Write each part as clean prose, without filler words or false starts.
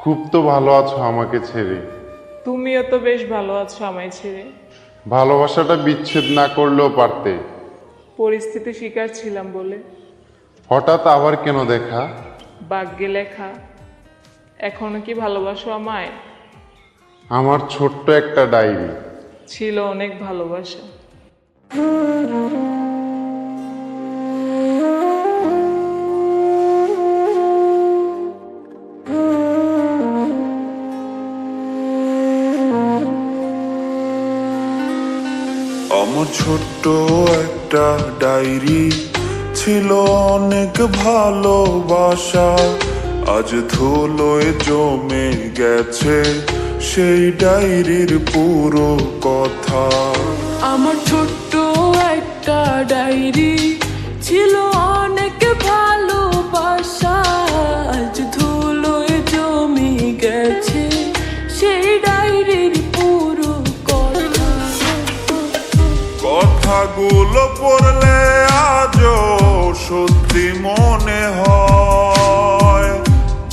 খুব তো ভালো আছো আমাকে ছেড়ে। তুমিও তো বেশ ভালো আছো আমায় ছেড়ে। ভালোবাসাটা বিচ্ছেদ না করলেও পারতে। পরিস্থিতি শিকার ছিলাম বলে। হঠাৎ আবার কেন দেখা? ভাগ্যে লেখা। এখনো কি ভালোবাসো আমায়? আমার ছোট্ট একটা ডায়েরি। ছিল অনেক ভালোবাসা। আমার ছোট্ট একটা ডায়েরি, ছিল অনেক ভালোবাসা। আজ ধুলোয় জমে গেছে সেই ডায়েরির পুরো কথা। আমার ছোট্ট একটা ডায়েরি, ছিল অনেক ভালোবাসা। আজ ধুলোয় জমে গেছে সেই ডায়েরির পুরো কথা। কথাগুলো পড়লে আজও সত্যি মনে হয়।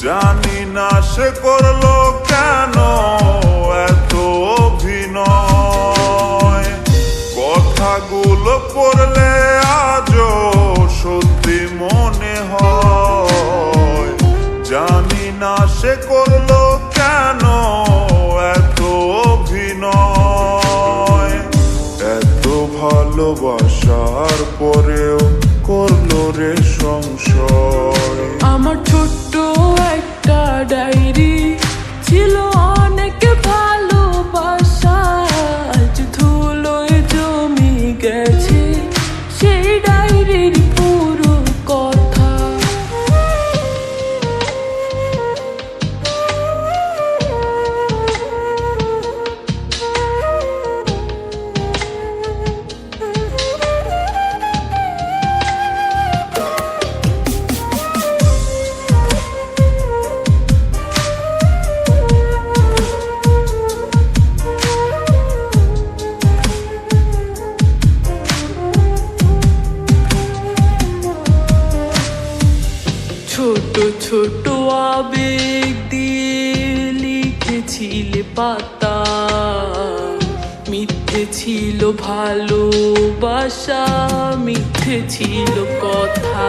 জানি না সে করলো কেন এত অভিনয়। কথাগুলো পড়লে আজও সত্যি মনে হয়। জানি না সে করলো কেন এত অভিনয়। এত ভালোবাসার পরেও করলো রে সংশয়। আমার ছোট্ট একটা ডায়েরি, ছিল অনেক ভালোবাসা। আজ ধুলোয় জমে গেছে সেই ডায়েরির পুরো কথা। ছোট ছোট আবেগ দিয়ে লিখেছিলে পাতা। মিথ্যে ছিল ভালোবাসা, মিথ্যে ছিল কথা।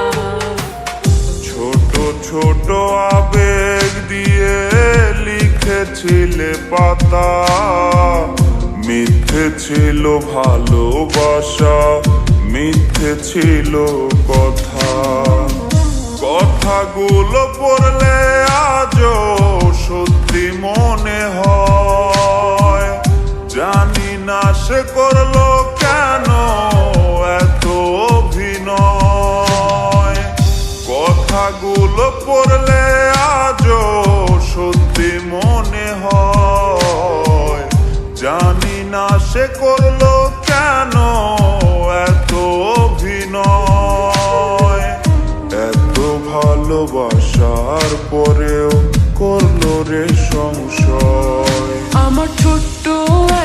ছোট ছোট আবেগ দিয়ে লিখেছিলে পাতা। মিথ্যে ছিল ভালোবাসা, মিথ্যে ছিল কথা। কথাগুলো পড়লে আজও সত্যি মনে হয়। জানি না সে করলো কেন এত অভিনয়। কথাগুলো পড়লে আজও সত্যি মনে হয়। জানি না সে করলো কেন এত অভিনয়। এত ভালোবাসার পরেও করলো রে সংশয়। আমার ছোট্ট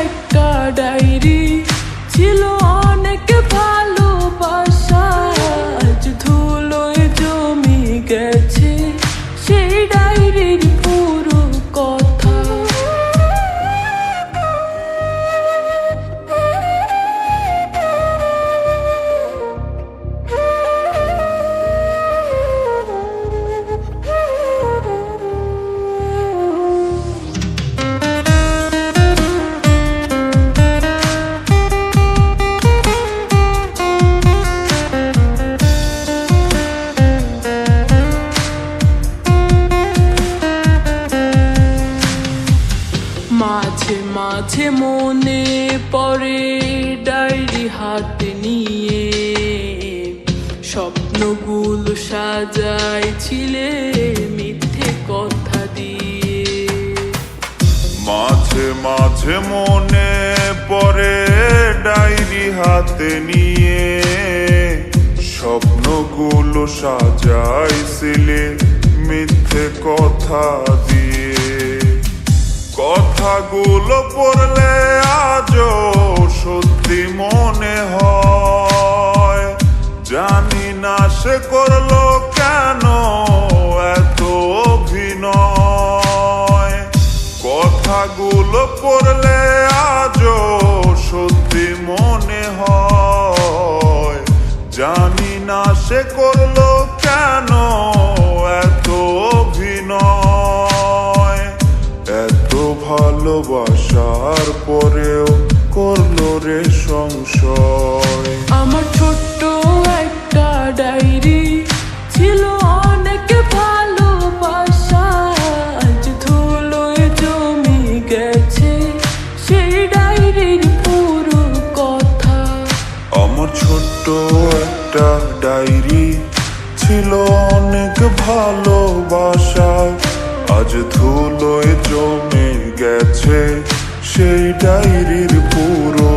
একটা ডায়েরি, ছিল অনেক ভালোবাসা। আজ ধুলোয় জমে গেছে সেই ডায়েরির পুরো কথা। মাঝে মাঝে মনে পড়ে ডায়েরি হাতে নিয়ে। স্বপ্নগুলো সাজাইছিলে মিথ্যে কথা দিয়ে। মাঝে মাঝে মনে পড়ে ডায়েরি হাতে নিয়ে। স্বপ্নগুলো সাজাইছিলে মিথ্যে কথা দিয়ে। কথাগুলো পড়লে আজও সত্যি মনে হয়। জানি না সে করলো কেন এত অভিনয়। কথাগুলো পড়লে আজও সত্যি মনে হয়। জানি না সে করলো কেন এত অভিনয়, এত ভালোবাসার পরেও করলো রে সংশয়। আমার ছোট্ট একটা ডায়েরি ছিল অনেক ভালোবাসা, আজ ধুলোয় জমে গেছে সেই ডায়েরির পুরো কথা। আমার ছোট্ট একটা ডায়েরি ছিল অনেক ভালোবাসা, আজ ধুলোয় জমে গেছে সেই ডায়েরির পুরো